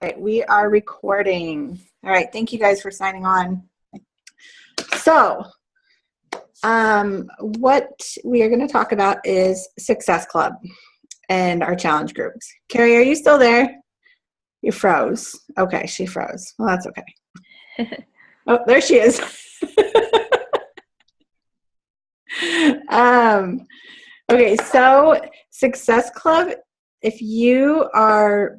right, we are recording. All right, thank you guys for signing on. So, what we are going to talk about is Success Club and our challenge groups. Carrie, are you still there? You froze. Okay, she froze. Well, that's okay. Oh, there she is. Okay, so Success Club, if you are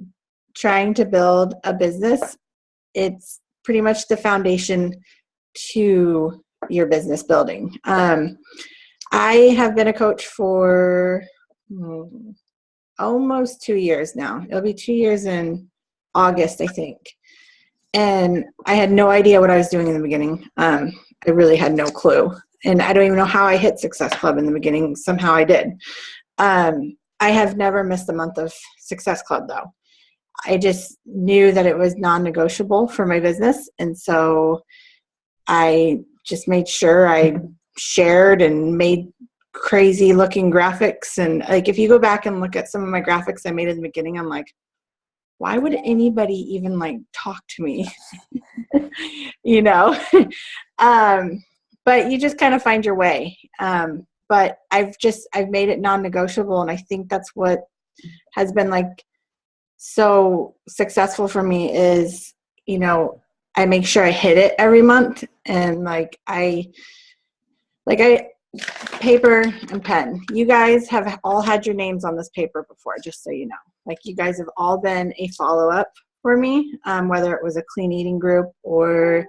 trying to build a business, it's pretty much the foundation to your business building. I have been a coach for almost 2 years now. It'll be 2 years in August, I think. And I had no idea what I was doing in the beginning. I really had no clue. And I don't even know how I hit Success Club in the beginning. Somehow I did. I have never missed a month of Success Club, though. I just knew that it was non-negotiable for my business. And so I just made sure I shared and made crazy looking graphics. And like, if you go back and look at some of my graphics I made in the beginning, I'm like, why would anybody even like talk to me? You know? But you just kind of find your way. But I've made it non-negotiable. And I think that's what has been like so successful for me is, you know, I make sure I hit it every month. And paper and pen. You guys have all had your names on this paper before, just so you know. Like, you guys have all been a follow-up for me, whether it was a clean eating group or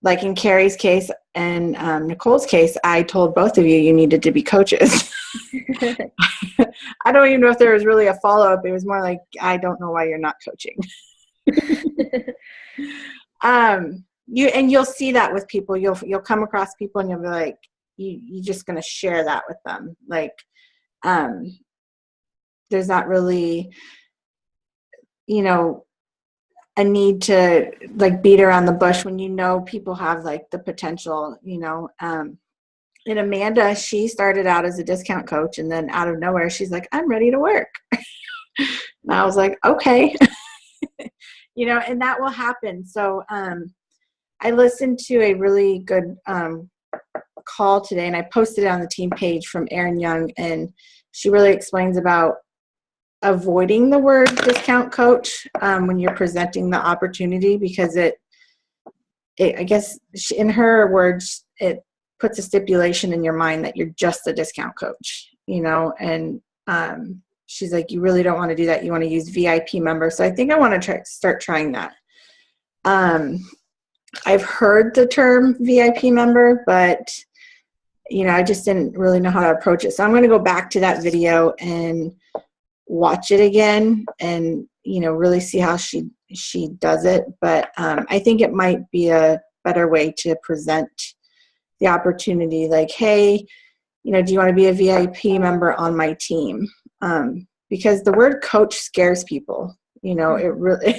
like in Carrie's case and Nicole's case, I told both of you needed to be coaches. I don't even know if there was really a follow-up. It was more like, I don't know why you're not coaching. You'll see that with people. You'll come across people and you'll be like, you're just going to share that with them. Like, there's not really, you know, a need to like beat around the bush when you know people have like the potential, you know. And Amanda, she started out as a discount coach, and then out of nowhere, she's like, I'm ready to work. And I was like, okay. You know, and that will happen. So I listened to a really good call today, and I posted it on the team page from Erin Young, and she really explains about avoiding the word discount coach when you're presenting the opportunity, because it I guess in her words, it puts a stipulation in your mind that you're just a discount coach, you know. And she's like, you really don't want to do that. You want to use VIP member. So I think I want to start trying that. I've heard the term VIP member, but you know, I just didn't really know how to approach it. So I'm going to go back to that video and watch it again and, you know, really see how she does it. But I think it might be a better way to present the opportunity. Like, hey, you know, do you want to be a VIP member on my team? Because the word coach scares people, you know, it really,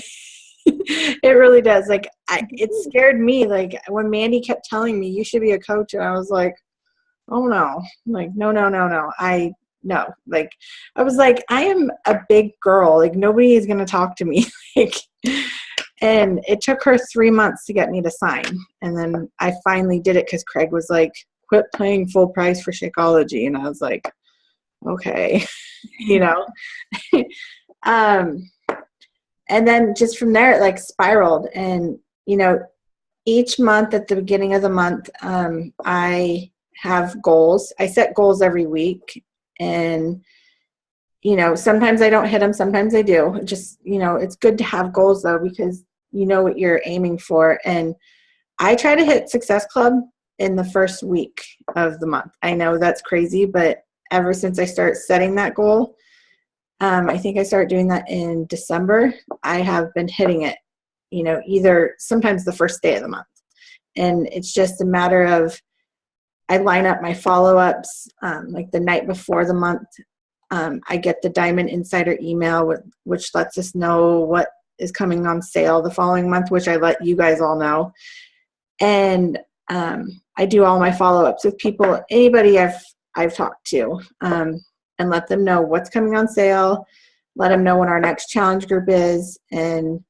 it really does. Like, it scared me. Like, when Mandy kept telling me you should be a coach, and I was like, oh no, like, no. No, like, I was like, I am a big girl. Like, nobody is going to talk to me. Like, and it took her 3 months to get me to sign. And then I finally did it because Craig was like, quit paying full price for Shakeology. And I was like, okay, you know. And then just from there, it like spiraled. And, you know, each month at the beginning of the month, I have goals. I set goals every week. And, you know, sometimes I don't hit them, sometimes I do. Just, you know, it's good to have goals, though, because you know what you're aiming for. And I try to hit Success Club in the first week of the month. I know that's crazy, but ever since I start setting that goal, I think I started doing that in December, I have been hitting it, you know, either sometimes the first day of the month. And it's just a matter of, I line up my follow-ups like the night before the month. I get the Diamond Insider email, which lets us know what is coming on sale the following month, which I let you guys all know. And I do all my follow-ups with people, anybody I've talked to, and let them know what's coming on sale, let them know when our next challenge group is, and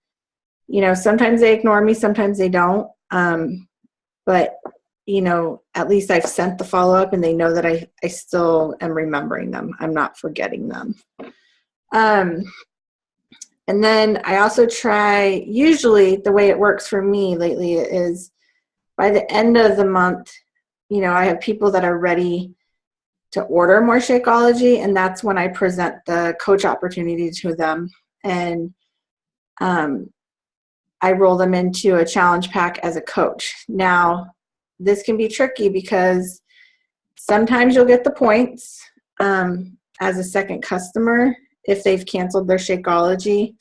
you know, sometimes they ignore me, sometimes they don't. But, you know, at least I've sent the follow-up and they know that I still am remembering them. I'm not forgetting them. And then I also try, usually the way it works for me lately is by the end of the month, you know, I have people that are ready to order more Shakeology, and that's when I present the coach opportunity to them. And I roll them into a challenge pack as a coach. Now, this can be tricky because sometimes you'll get the points as a second customer if they've canceled their Shakeology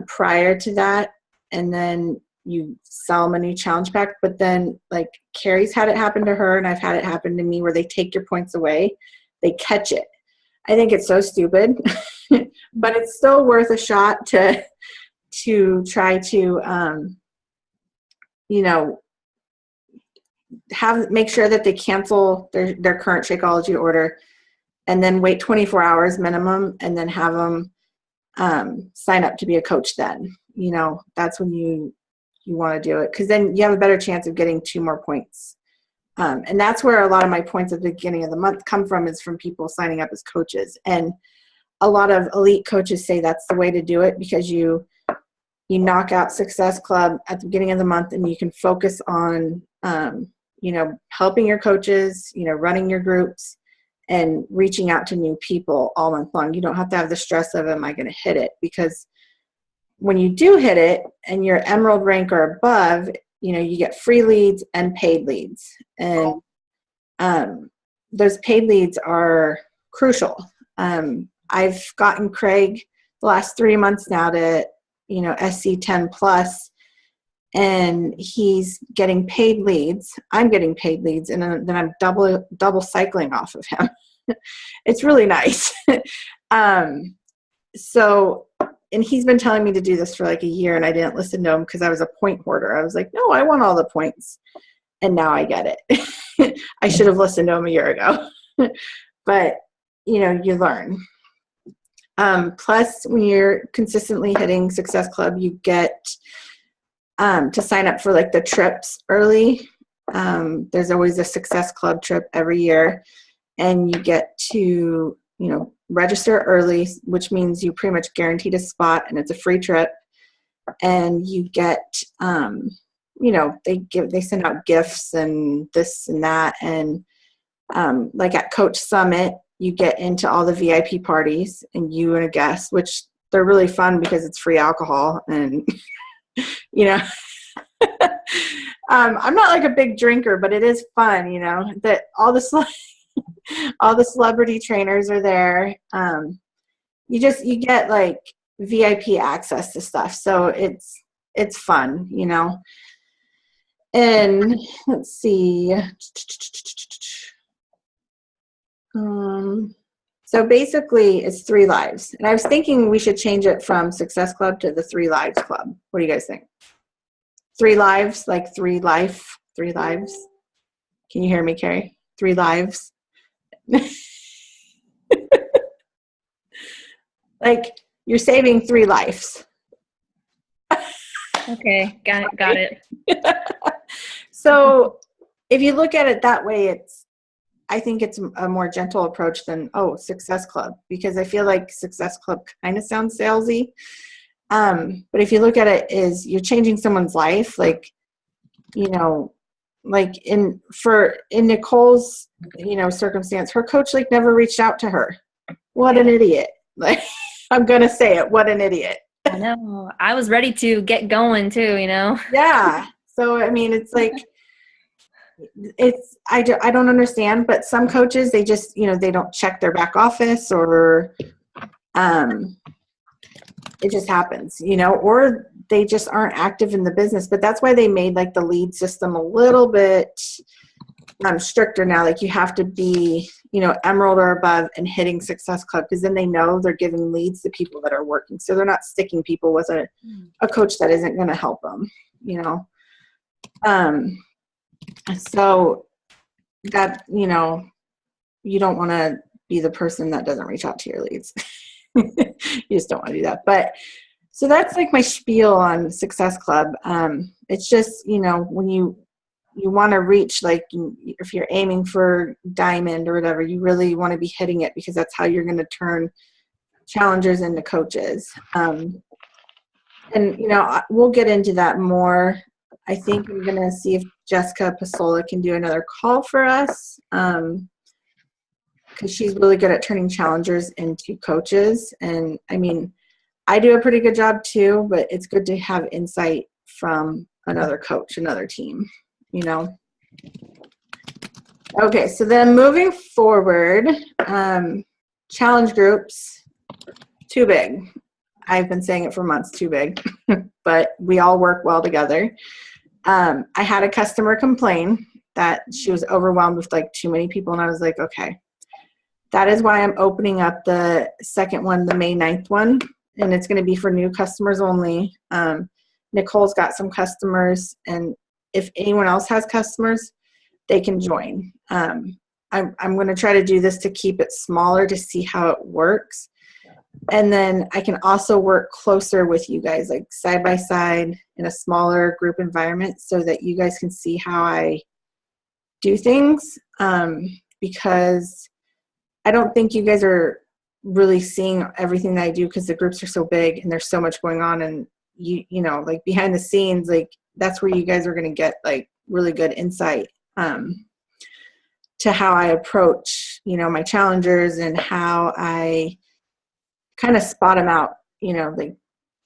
prior to that, and then you sell them a new challenge pack. But then, like, Carrie's had it happen to her, and I've had it happen to me, where they take your points away. They catch it. I think it's so stupid, but it's still worth a shot to try to, you know, make sure that they cancel their current Shakeology order, and then wait 24 hours minimum, and then have them sign up to be a coach then. You know, that's when you want to do it, because then you have a better chance of getting 2 more points. And that's where a lot of my points at the beginning of the month come from, is from people signing up as coaches. And a lot of elite coaches say that's the way to do it, because you knock out Success Club at the beginning of the month, and you can focus on, you know, helping your coaches, you know, running your groups, and reaching out to new people all month long. You don't have to have the stress of, am I going to hit it? Because when you do hit it and you're Emerald rank or above, you know, you get free leads and paid leads. And those paid leads are crucial. I've gotten Craig the last 3 months now to, you know, SC10 plus, and he's getting paid leads. I'm getting paid leads, and then I'm double cycling off of him. It's really nice. So, and he's been telling me to do this for like a year, and I didn't listen to him because I was a point hoarder. I was like, no, I want all the points. And now I get it. I should have listened to him a year ago. But, you know, you learn. Plus, when you're consistently hitting Success Club, you get to sign up for like the trips early. There's always a Success Club trip every year, and you get to, you know, register early, which means you pretty much guaranteed a spot, and it's a free trip. And you get, you know, they send out gifts and this and that. And like at Coach Summit, you get into all the VIP parties, and you and a guest, which they're really fun because it's free alcohol. And, you know, I'm not like a big drinker, but it is fun, you know, that all the celebrity trainers are there. You get like VIP access to stuff. So it's fun, you know. And let's see. So basically it's 3 lives. And I was thinking we should change it from Success Club to the 3 Lives Club. What do you guys think? 3 lives, like 3 lives. Can you hear me, Carrie? 3 lives. Like you're saving 3 lives. Okay, got it. So if you look at it that way, I think it's a more gentle approach than, Success Club, because I feel like Success Club kind of sounds salesy. But if you look at it as you're changing someone's life, like, you know, like in Nicole's, you know, circumstance, her coach like never reached out to her. What an idiot. Like, I'm going to say it. What an idiot. I know. I was ready to get going too, you know? Yeah. So, I mean, it's like, I don't understand, but some coaches, they just, you know, they don't check their back office, or it just happens, you know, or they just aren't active in the business. But that's why they made like the lead system a little bit stricter now. Like you have to be, you know, Emerald or above and hitting Success Club, because then they know they're giving leads to people that are working. So they're not sticking people with a coach that isn't going to help them, you know. So that, you know, you don't want to be the person that doesn't reach out to your leads. You just don't want to do that. But So that's like my spiel on Success Club. It's just, when you want to reach, like, if you're aiming for diamond or whatever, you really want to be hitting it, because that's how you're going to turn challengers into coaches. And, we'll get into that more. I think I'm going to see if Jessica Pasola can do another call for us, because she's really good at turning challengers into coaches. And I mean, I do a pretty good job too, but it's good to have insight from another coach, another team, Okay, so then moving forward, challenge groups, too big. I've been saying it for months, too big, but we all work well together. I had a customer complain that she was overwhelmed with like too many people, and I was like, okay, that is why I'm opening up the second one, the May 9th one, and it's going to be for new customers only. Nicole's got some customers, and if anyone else has customers, they can join. I'm going to try to do this to keep it smaller to see how it works. And then I can also work closer with you guys, like side by side in a smaller group environment, so that you guys can see how I do things, because I don't think you guys are really seeing everything that I do, because the groups are so big and there's so much going on, and like behind the scenes, like that's where you guys are going to get like really good insight to how I approach, my challengers, and how I kind of spot them out. Like,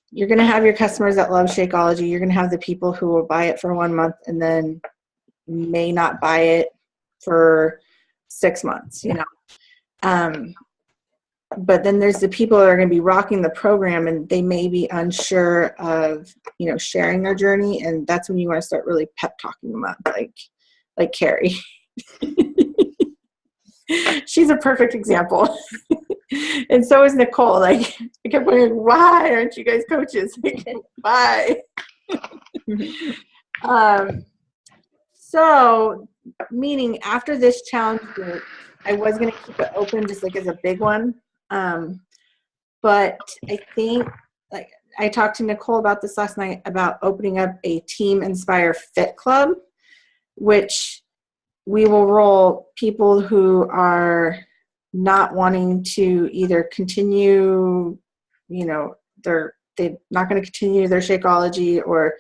you're going to have your customers that love Shakeology. You're going to have the people who will buy it for 1 month and then may not buy it for 6 months, but then there's the people that are going to be rocking the program, and they may be unsure of, sharing their journey. And that's when you want to start really pep talking them up, like Carrie. She's a perfect example. And so is Nicole. Like, I kept wondering, why aren't you guys coaches? Like, why? So, meaning after this challenge group, I was going to keep it open just like as a big one. But I think, like, I talked to Nicole about this last night, about opening up a Team Inspire Fit Club, which we will roll people who are not wanting to either continue, they're not going to continue their Shakeology, or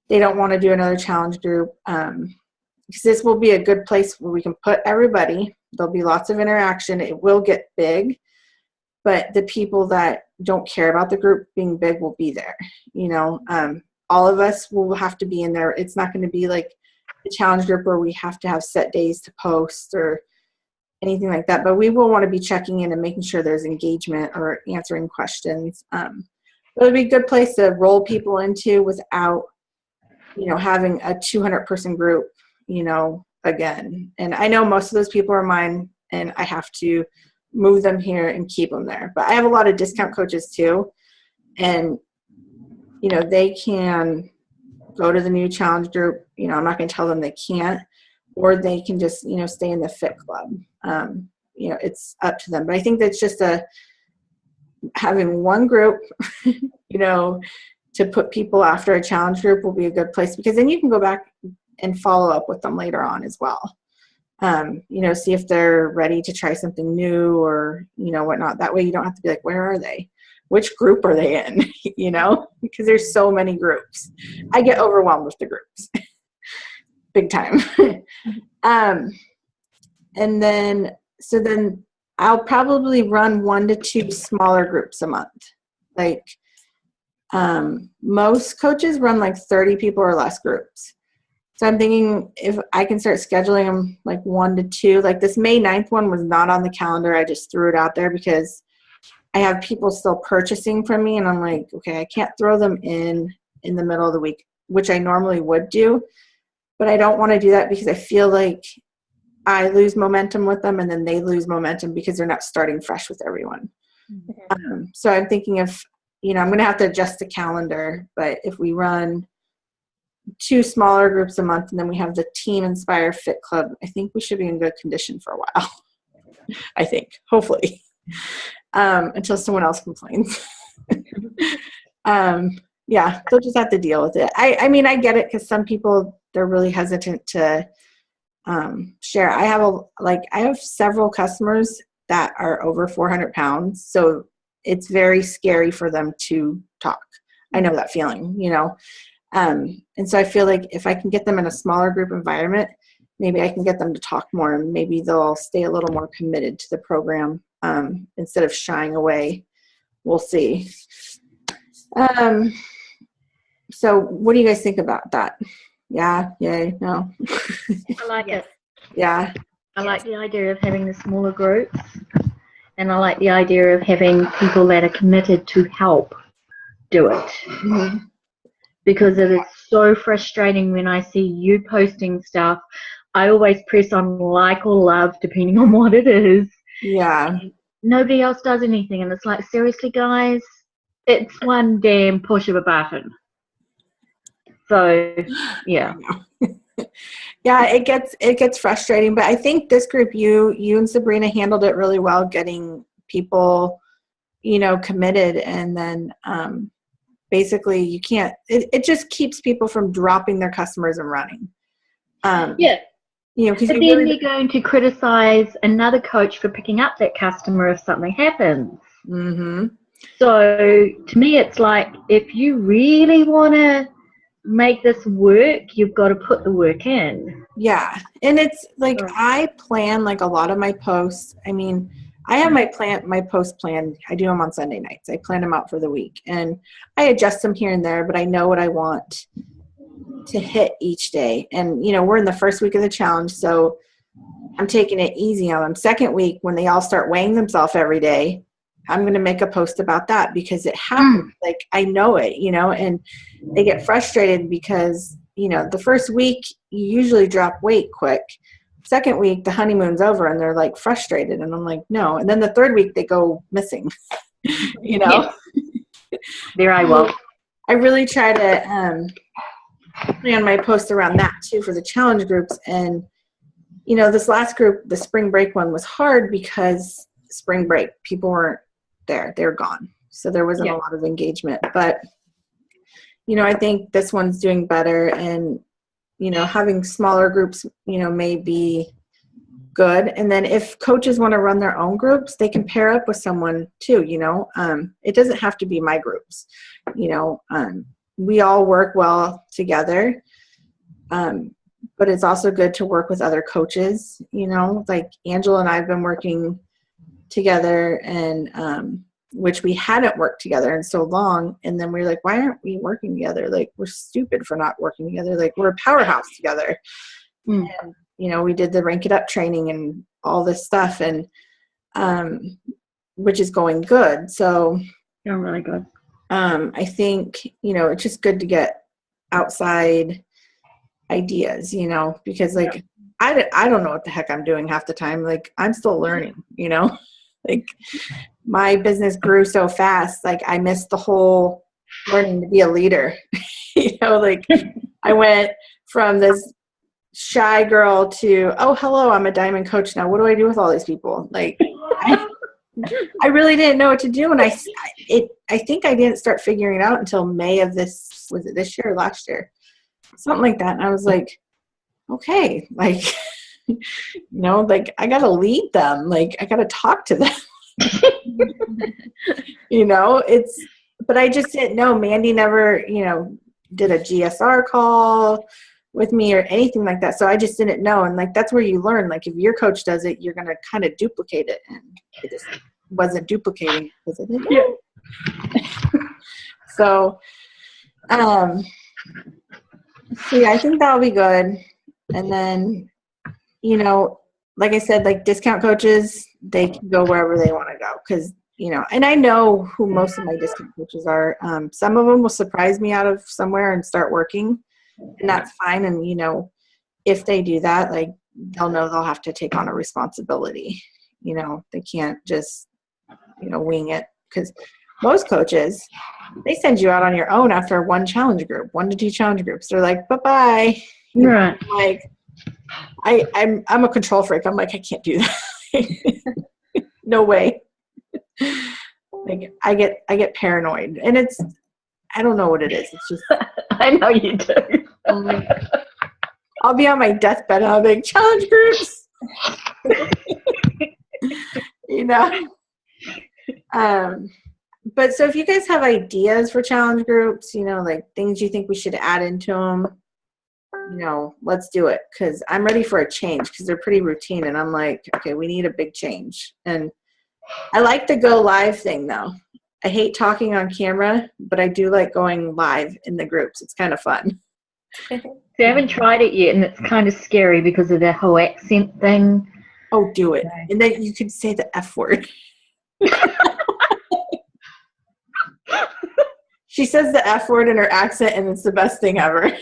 they don't want to do another challenge group. Because this will be a good place where we can put everybody. There'll be lots of interaction. It will get big, but the people that don't care about the group being big will be there. All of us will have to be in there. It's not going to be like the challenge group where we have to have set days to post or anything like that, but we will want to be checking in and making sure there's engagement or answering questions. It'll be a good place to roll people into without, having a 200-person group, again. And I know most of those people are mine, and I have to move them here and keep them there. But I have a lot of discount coaches too, and they can go to the new challenge group. I'm not going to tell them they can't, or they can just stay in the Fit Club. It's up to them. But I think that's just having one group, to put people after a challenge group will be a good place, because then you can go back and follow up with them later on as well. See if they're ready to try something new or, whatnot. That way you don't have to be like, where are they? Which group are they in? Because there's so many groups. I get overwhelmed with the groups. Big time. And then I'll probably run 1 to 2 smaller groups a month. Like, most coaches run like 30 people or less groups. So I'm thinking if I can start scheduling them like 1 to 2, like this May 9th one was not on the calendar. I just threw it out there because I have people still purchasing from me, and I'm like, okay, I can't throw them in the middle of the week, which I normally would do, but I don't want to do that because I feel like I lose momentum with them, and then they lose momentum because they're not starting fresh with everyone. Mm-hmm. So I'm thinking if, I'm going to have to adjust the calendar, but if we run 2 smaller groups a month, and then we have the Team Inspire Fit Club, I think we should be in good condition for a while. I think, hopefully, until someone else complains. Yeah, they'll just have to deal with it. I mean, I get it, because some people, they're really hesitant to share. I have several customers that are over 400 pounds, so it's very scary for them to talk. I know that feeling, and so I feel like if I can get them in a smaller group environment, maybe I can get them to talk more, and maybe they'll stay a little more committed to the program instead of shying away. We'll see. So what do you guys think about that? Yeah, yay, no? I like it. Yeah. I like the idea of having the smaller groups, and I like the idea of having people that are committed to help do it. Mm-hmm. Because it is so frustrating when I see you posting stuff. I always press on like or love, depending on what it is. Yeah. Nobody else does anything, and it's like, seriously, guys, it's one damn push of a button. So, yeah. Yeah, it gets frustrating, but I think this group, you and Sabrina handled it really well, getting people, committed, and then basically you can't. It just keeps people from dropping their customers and running. Yeah. Because but then you're going to criticize another coach for picking up that customer if something happens. Mm-hmm. So to me, it's like, if you really want to make this work, you've got to put the work in. Yeah. And it's like, I plan like a lot of my posts. I mean, I have my post planned. I do them on Sunday nights. I plan them out for the week, and I adjust them here and there, but I know what I want to hit each day. And, we're in the first week of the challenge, so I'm taking it easy on them. Second week, when they all start weighing themselves every day, I'm going to make a post about that, because it happens. Like, I know it, and they get frustrated because, the first week you usually drop weight quick. Second week, the honeymoon's over and they're like frustrated. And I'm like, no. And then the third week they go missing, Yes. There I will. I really try to plan my post around that too for the challenge groups. And, this last group, the spring break one, was hard because spring break, people weren't there. They were gone. So there wasn't a lot of engagement. But, I think this one's doing better. And, having smaller groups, may be good. And then if coaches want to run their own groups, they can pair up with someone too, it doesn't have to be my groups, we all work well together. But it's also good to work with other coaches, like Angela and I have been working together, and which we hadn't worked together in so long. And then we were like, why aren't we working together? Like, we're stupid for not working together. Like, we're a powerhouse together. And, we did the Rank It Up training and all this stuff, and which is going good. So really good. I think, it's just good to get outside ideas, because like, I don't know what the heck I'm doing half the time. Like, I'm still learning, like, my business grew so fast. Like, I missed the whole learning to be a leader, like I went from this shy girl to, oh, hello, I'm a diamond coach now. What do I do with all these people? Like, I really didn't know what to do. And I think I didn't start figuring it out until May of this, was it this year or last year? Something like that. And I was like, okay, like, like, I got to lead them. Like, I got to talk to them, but I just didn't know. Mandy never, did a GSR call with me or anything like that. So I just didn't know. And like, that's where you learn, like, if your coach does it, you're going to kind of duplicate it. And it just wasn't duplicating because I didn't know. So, yeah, I think that'll be good. And then, like I said, like, discount coaches, they can go wherever they want to go. Cause and I know who most of my discount coaches are. Some of them will surprise me out of somewhere and start working, and that's fine. And, if they do that, like, they'll know they'll have to take on a responsibility. They can't just, wing it, because most coaches, they send you out on your own after 1 challenge group, 1 to 2 challenge groups. They're like, bye-bye. Right. Like, I'm a control freak. I'm like, I can't do that. No way. Like, I get paranoid, and I don't know what it is. It's just, I know you do. I'm like, I'll be on my deathbed and I'll be like, challenge groups. You know? But so if you guys have ideas for challenge groups, you know, like things you think we should add into them, you know, let's do it. Because I'm ready for a change because they're pretty routine. And I'm like, okay, we need a big change. And I like the go live thing, though. I hate talking on camera, but I do like going live in the groups. It's kind of fun. So I haven't tried it yet, and it's kind of scary because of the whole accent thing. Oh, do it. And then you could say the F word. She says the F word in her accent, and it's the best thing ever.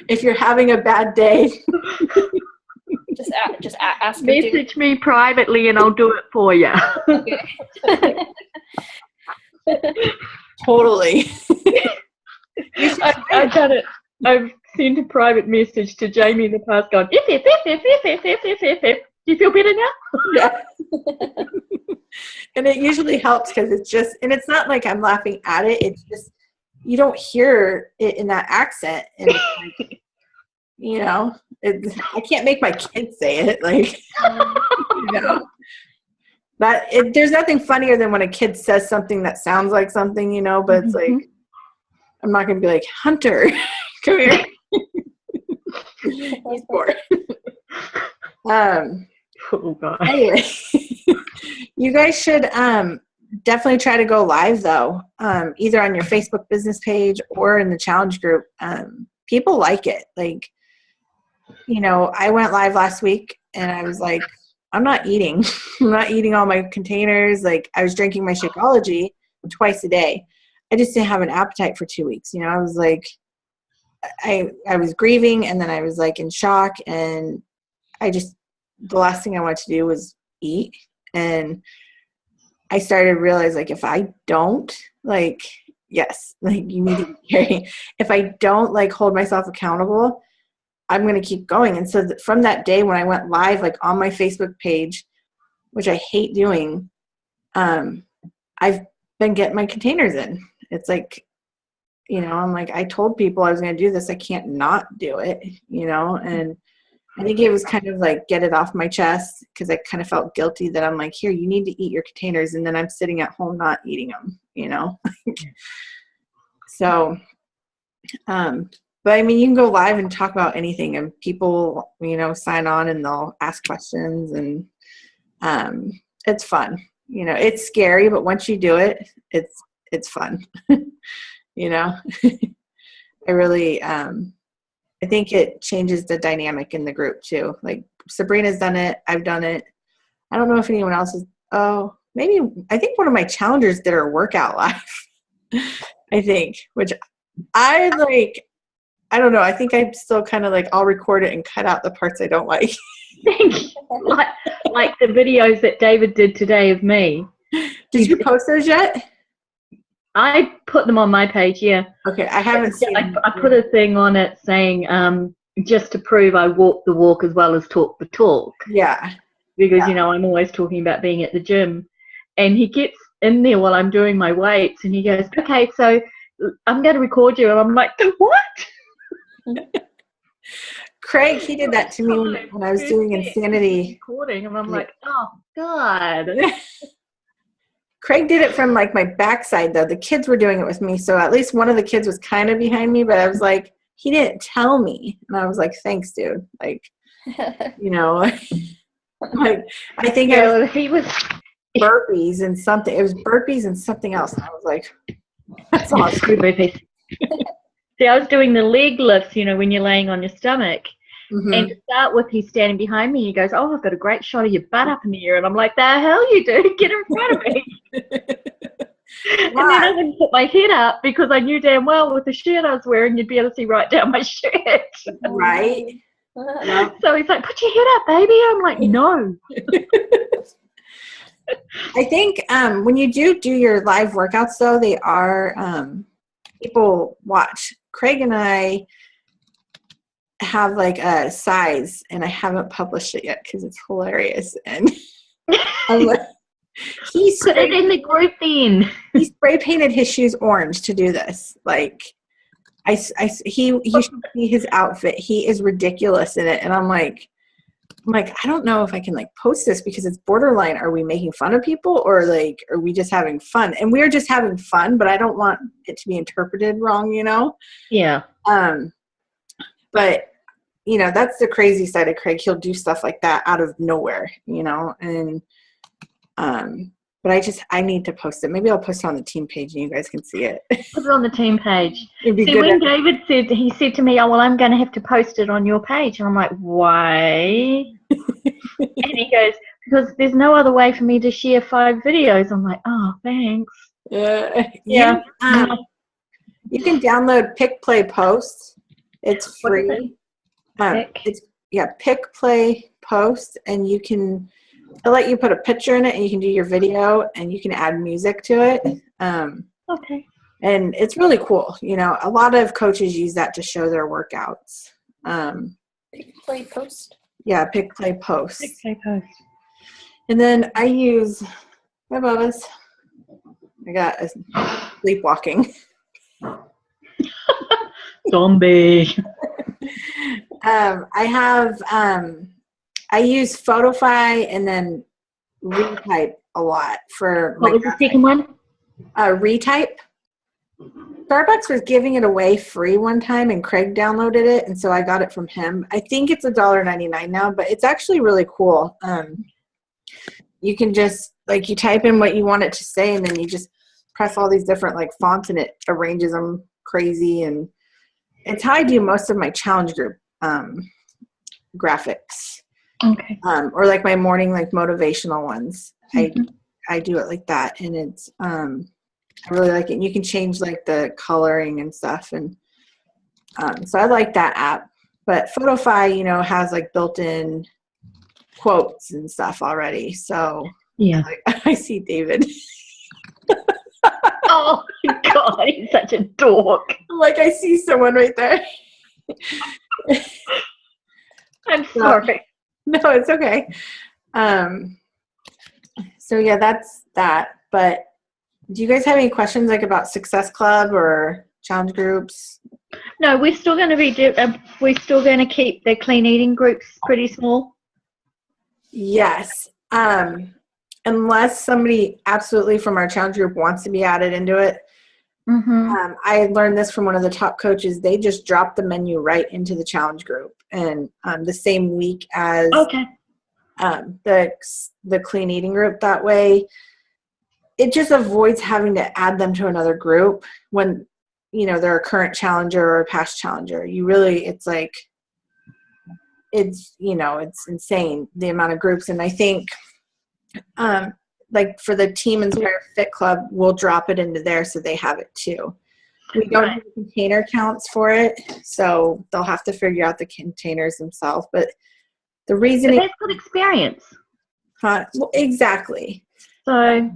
If you're having a bad day, just ask her to. Message me privately, and I'll do it for you. Okay. totally. I've done it. I've sent a private message to Jamie in the past going, if. Do you feel better now? Yeah. And it usually helps because it's just, and it's not like I'm laughing at it. It's just, you don't hear it in that accent. And it's like, you know, I can't make my kids say it. Like, you know, but there's nothing funnier than when a kid says something that sounds like something, you know, but it's like, I'm not going to be like, Hunter, come here. He's bored. Oh, God. Anyway, you guys should definitely try to go live, though, either on your Facebook business page or in the challenge group. People like it. Like, you know, I went live last week and I was like, I'm not eating. I'm not eating all my containers. Like, I was drinking my Shakeology twice a day. I just didn't have an appetite for 2 weeks. You know, I was like, I was grieving, and then I was like in shock, and the last thing I wanted to do was eat. And I started to realize, like, if I don't, like, yes, like, you need to be carrying. If I don't, like, hold myself accountable, I'm going to keep going. And so from that day when I went live, like, on my Facebook page, which I hate doing, I've been getting my containers in. It's like, you know, I'm like, I told people I was going to do this. I can't not do it, you know? And I think it was kind of like get it off my chest because I kind of felt guilty that I'm like, here, you need to eat your containers. And then I'm sitting at home not eating them, you know? So, but I mean, you can go live and talk about anything, and people, you know, sign on and they'll ask questions, and it's fun. You know, it's scary, but once you do it, it's fun. You know, I really, I think it changes the dynamic in the group too. Like, Sabrina's done it. I've done it. I don't know if anyone else is. Oh, maybe. I think one of my challengers did her workout live. I think, which I like. I don't know. I think I'm still kind of like, I'll record it and cut out the parts I don't like. like the videos that David did today of me. Did you post those yet? I put them on my page, yeah. Okay, I haven't seen them. I put a thing on it saying, just to prove I walk the walk as well as talk the talk. Yeah. Because, you know, I'm always talking about being at the gym. And he gets in there while I'm doing my weights, and he goes, okay, so I'm going to record you. And I'm like, what? Craig, he did that to me when I was doing Insanity. Recording, and I'm like, oh, God. Craig did it from like my backside, though. The kids were doing it with me, so at least one of the kids was kind of behind me, but I was like, he didn't tell me. And I was like, thanks, dude. Like, you know, like, I think he was burpees and something. It was burpees and something else. And I was like, that's awesome. Burpees. See, I was doing the leg lifts, you know, when you're laying on your stomach. Mm-hmm. And to start with, he's standing behind me. He goes, oh, I've got a great shot of your butt up in the air. And I'm like, the hell you do? Get in front of me. And then I didn't put my head up because I knew damn well with the shirt I was wearing, you'd be able to see right down my shirt. Right. So he's like, put your head up, baby. I'm like, no. I think when you do your live workouts, though, they are people watch. Craig and I have like a size, and I haven't published it yet because it's hilarious. And I'm like, He Put it in the group then. he spray painted his shoes orange to do this. Like, he should see his outfit. He is ridiculous in it, and I'm like, I don't know if I can like post this because it's borderline. Are we making fun of people, or like, are we just having fun? And we're just having fun, but I don't want it to be interpreted wrong, you know? Yeah. But you know, that's the crazy side of Craig. He'll do stuff like that out of nowhere, you know? And, but I need to post it. Maybe I'll post it on the team page and you guys can see it. Put it on the team page. It'd be See, good. when David said to me, oh, well, I'm going to have to post it on your page. And I'm like, why? And he goes, because there's no other way for me to share 5 videos. I'm like, oh, thanks. Yeah. You can download Pick Play Post. It's free. Pick Play Post, and I'll let you put a picture in it, and you can do your video, and you can add music to it. Okay. And it's really cool. You know, a lot of coaches use that to show their workouts. Pick Play Post. Yeah, Pick Play Post. Pick Play Post. And then I use, hi Bubba's. I got a sleepwalking. Zombie. I use Photofy and then Retype a lot for What was the second one? Retype. Starbucks was giving it away free one time, and Craig downloaded it, and so I got it from him. I think it's $1.99 now, but it's actually really cool. You can just, like, you type in what you want it to say, and then you just press all these different, like, fonts, and it arranges them crazy. And it's how I do most of my challenge group graphics. Okay. Or, like, my morning, like, motivational ones. Mm-hmm. I do it like that, and it's I really like it. And you can change like the coloring and stuff, and so I like that app. But Photofy, you know, has like built-in quotes and stuff already. So yeah, I see David. Oh God, he's such a dork. Like, I see someone right there. I'm sorry. No, it's okay. So yeah, that's that. But do you guys have any questions, like, about Success Club or challenge groups? No, we're still going to keep the clean eating groups pretty small. Yes. Unless somebody absolutely from our challenge group wants to be added into it. Mm-hmm. I learned this from one of the top coaches. They just drop the menu right into the challenge group, and the same week as the clean eating group. That way, it just avoids having to add them to another group when, you know, they're a current challenger or a past challenger. It's like, it's, you know, it's insane the amount of groups. And I think, like, for the Team Inspire Fit Club, we'll drop it into there so they have it too. We don't have container counts for it, so they'll have to figure out the containers themselves. But the reasoning, but that's good experience. well, exactly. So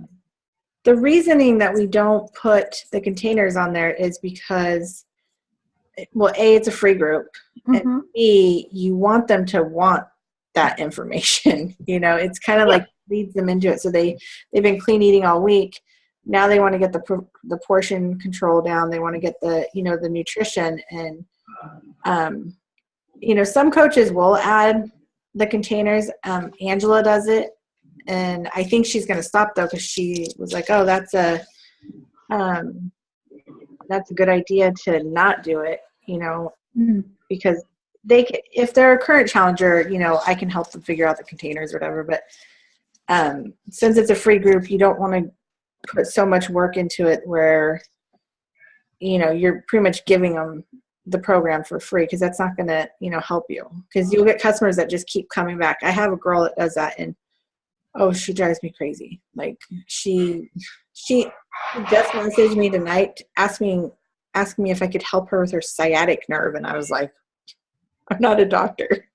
the reasoning that we don't put the containers on there is because, well, A, it's a free group, and B, you want them to want that information. You know, it's kind of like leads them into it. So they've been clean eating all week. Now they want to get the portion control down. They want to get the, you know, the nutrition. And, you know, some coaches will add the containers. Angela does it. And I think she's going to stop, though, because she was like, oh, that's a good idea to not do it, you know, because if they're a current challenger, you know, I can help them figure out the containers or whatever. But since it's a free group, you don't want to put so much work into it where, you know, you're pretty much giving them the program for free, because that's not going to, you know, help you, because you'll get customers that just keep coming back. I have a girl that does that, and she drives me crazy. Like, she just messaged me tonight asking me if I could help her with her sciatic nerve, and I was like, I'm not a doctor.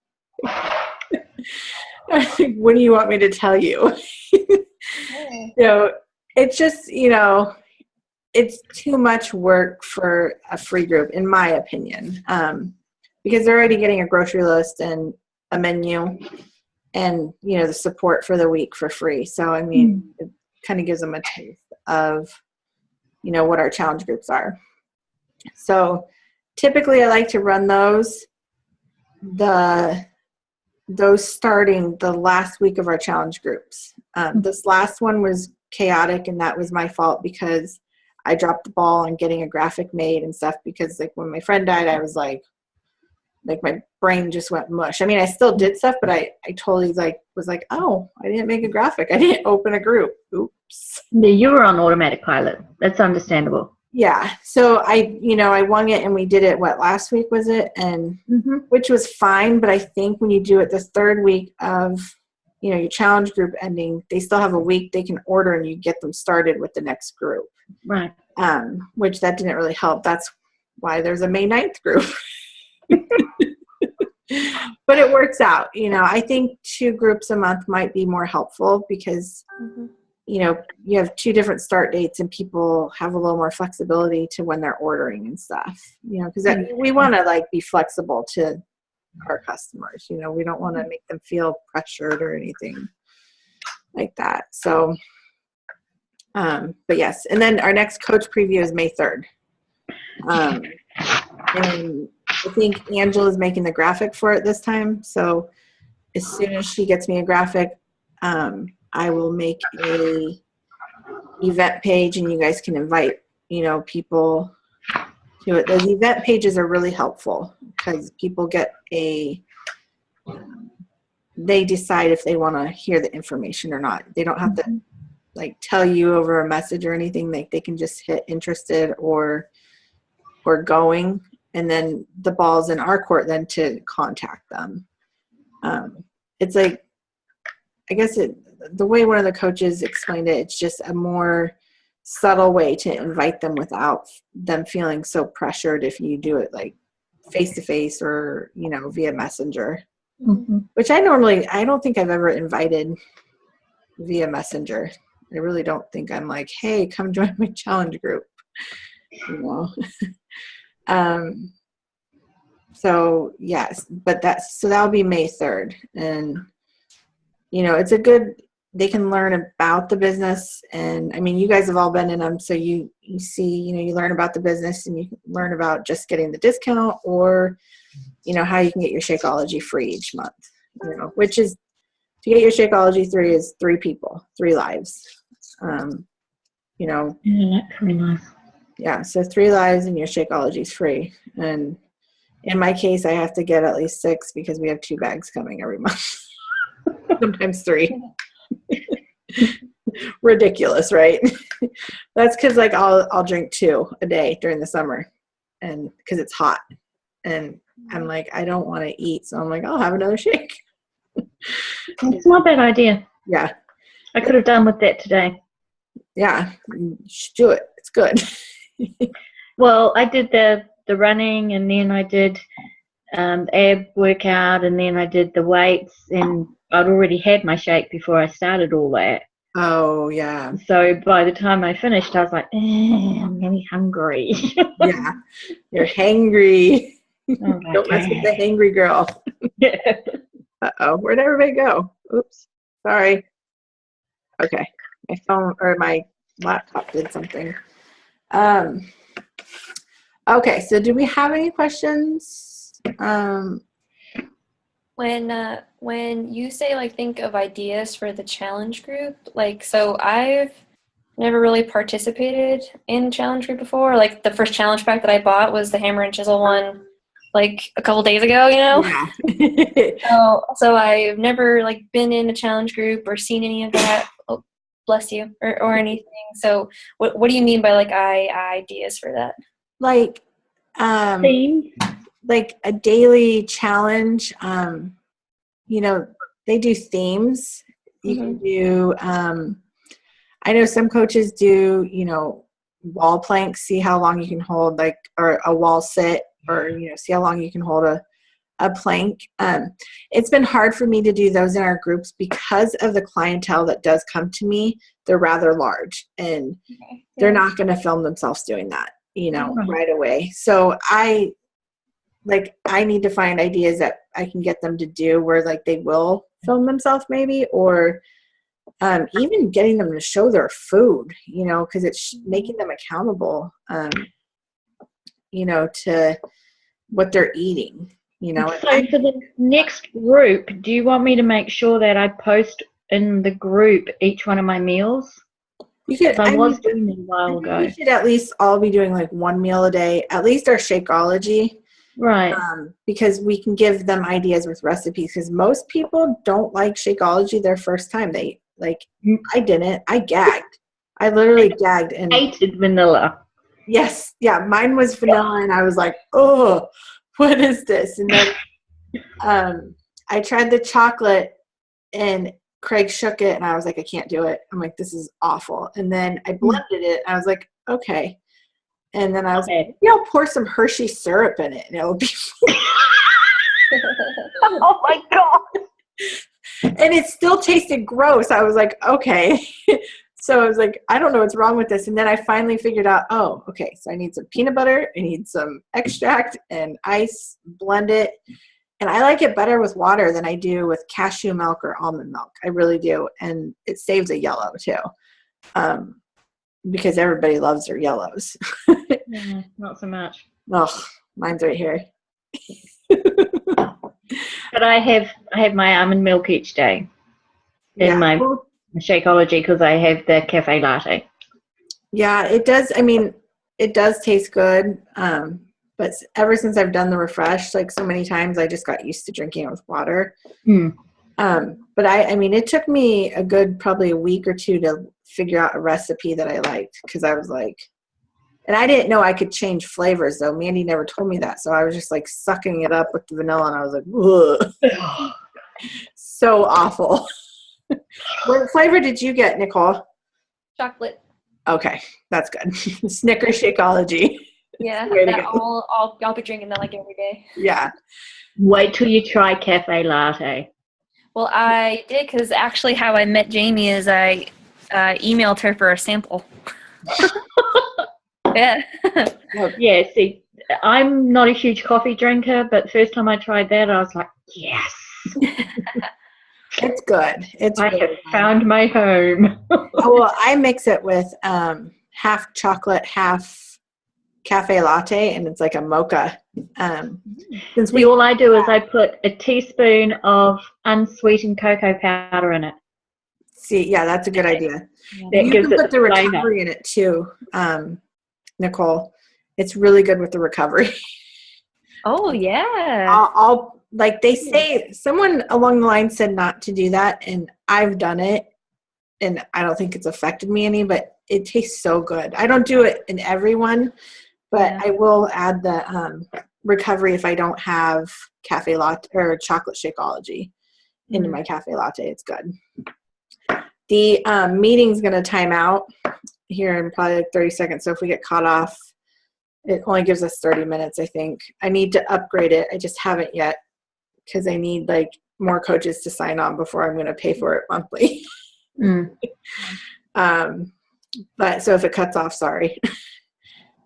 What do you want me to tell you? So it's just, you know, it's too much work for a free group, in my opinion, because they're already getting a grocery list and a menu. and, you know, the support for the week for free. So, I mean, it kind of gives them a taste of, you know, what our challenge groups are. So typically I like to run those starting the last week of our challenge groups. This last one was chaotic, and that was my fault because I dropped the ball on getting a graphic made and stuff, because like when my friend died, I was like my brain just went mush. I mean, I still did stuff, but I totally was like, oh, I didn't make a graphic. I didn't open a group. Oops. Yeah, you were on automatic pilot. That's understandable. Yeah. So I wung it, and we did it, last week was it? And which was fine. But I think when you do it the third week of, you know, your challenge group ending, they still have a week they can order, and you get them started with the next group. Right. Which that didn't really help. That's why there's a May 9th group. But it works out. You know, I think 2 groups a month might be more helpful because, you know, you have 2 different start dates, and people have a little more flexibility to when they're ordering and stuff, you know, because we want to like be flexible to our customers. You know, we don't want to make them feel pressured or anything like that. So, but yes. And then our next coach preview is May 3rd. And I think Angela is making the graphic for it this time. So as soon as she gets me a graphic, I will make a event page, and you guys can invite, you know, people to it. Those event pages are really helpful because people they decide if they want to hear the information or not. They don't have to like tell you over a message or anything. Like they can just hit interested or going, and then the ball's in our court then to contact them. It's like, I guess the way one of the coaches explained it, it's just a more subtle way to invite them without them feeling so pressured if you do it like face to face or, you know, via messenger, which I don't think I've ever invited via messenger. I really don't think I'm like, hey, come join my challenge group, you know. So yes, but that'll be May 3rd. And, you know, they can learn about the business. And I mean, you guys have all been in them. So you see, you know, you learn about the business, and you can learn about just getting the discount, or, you know, how you can get your Shakeology free each month, you know, which is to get your Shakeology 3 is 3 people, 3 lives. You know, Yeah, that's pretty nice. Yeah. So 3 lives and your Shakeology is free. And in my case, I have to get at least 6 because we have 2 bags coming every month. Sometimes 3. Ridiculous, right? That's because like I'll drink 2 a day during the summer, and because it's hot, and I'm like, I don't want to eat, so I'm like, I'll have another shake. It's not a bad idea. Yeah, I could have done with that today. Yeah, you should do it. It's good. Well, I did the running, and then I did ab workout, and then I did the weights, and I'd already had my shake before I started all that. Oh, yeah. So by the time I finished, I was like, I'm really hungry. Yeah, you're hangry. Oh, Don't mess with the hangry girl. Uh-oh, where'd everybody go? Oops, sorry. Okay, my phone or my laptop did something. Okay, so do we have any questions? When you say like think of ideas for the challenge group, like, so I've never really participated in challenge group before. Like the first challenge pack that I bought was the hammer and chisel one, like a couple days ago, you know. Yeah. So I've never like been in a challenge group or seen any of that. Oh, bless you, or anything. So what do you mean by like ideas for that? Like Theme? like a daily challenge. You know, they do themes. You can do I know some coaches do, you know, wall planks, see how long you can hold, like, or a wall sit, or, you know, see how long you can hold a plank. It's been hard for me to do those in our groups because of the clientele that does come to me. They're rather large, and they're not going to film themselves doing that, you know, right away. So I need to find ideas that I can get them to do where like they will film themselves maybe, or even getting them to show their food, you know, because it's making them accountable, you know, to what they're eating, you know. So for the next group, do you want me to make sure that I post in the group each one of my meals? You could, I was doing it a while ago. We should at least all be doing like one meal a day, at least our Shakeology. Right. Because we can give them ideas with recipes, because most people don't like Shakeology their first time. They like, I didn't. I gagged. I literally gagged and hated vanilla. Yes. Yeah. Mine was vanilla and I was like, oh, what is this? And then I tried the chocolate and Craig shook it and I was like, I can't do it. I'm like, this is awful. And then I blended it and I was like, okay. And then I was like, you know, pour some Hershey syrup in it and it'll be Oh my God. And it still tasted gross. I was like, okay. So I was like, I don't know what's wrong with this. And then I finally figured out, oh, okay. So I need some peanut butter. I need some extract and ice, blend it. And I like it better with water than I do with cashew milk or almond milk. I really do. And it saves a yellow too. Because everybody loves their yellows. Not so much. Oh, mine's right here. But I have my almond milk each day in my Shakeology because I have the cafe latte. Yeah, it does. I mean, it does taste good. But ever since I've done the refresh, like so many times, I just got used to drinking it with water. But I mean, it took me a good probably a week or two to figure out a recipe that I liked, because I was like, and I didn't know I could change flavors though. Mandy never told me that, so I was just like sucking it up with the vanilla, and I was like, ugh. So awful. What flavor did you get, Nicole? Chocolate. Okay, that's good. Snickers Shakeology. Yeah, that I'll be drinking that like every day. Yeah. Wait till you try cafe latte. Well, I did, because actually how I met Jamie is I emailed her for a sample. Yeah. Yeah, see, I'm not a huge coffee drinker, but first time I tried that, I was like, yes. It's good. I have found my home. Well, I mix it with half chocolate, half cafe latte, and it's like a mocha. All I do is I put a teaspoon of unsweetened cocoa powder in it. See, yeah, that's a good idea. That You gives can it put the recovery in it too, Nicole. It's really good with the recovery. Oh, yeah. I'll like they say, someone along the line said not to do that, and I've done it, and I don't think it's affected me any, but it tastes so good. I don't do it in every one, but I will add the recovery if I don't have cafe latte or chocolate Shakeology into my cafe latte. It's good. The meeting's going to time out here in probably like 30 seconds. So if we get caught off, it only gives us 30 minutes, I think. I need to upgrade it. I just haven't yet, because I need like more coaches to sign on before I'm going to pay for it monthly. But so if it cuts off, sorry.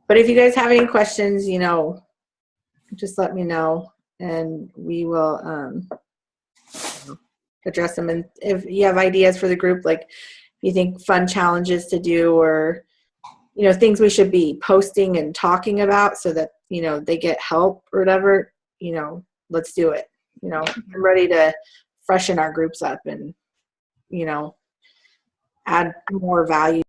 But if you guys have any questions, you know, just let me know and we will address them. And if you have ideas for the group, like if you think fun challenges to do, or, you know, things we should be posting and talking about so that, you know, they get help or whatever, you know, let's do it. You know, I'm ready to freshen our groups up and, you know, add more value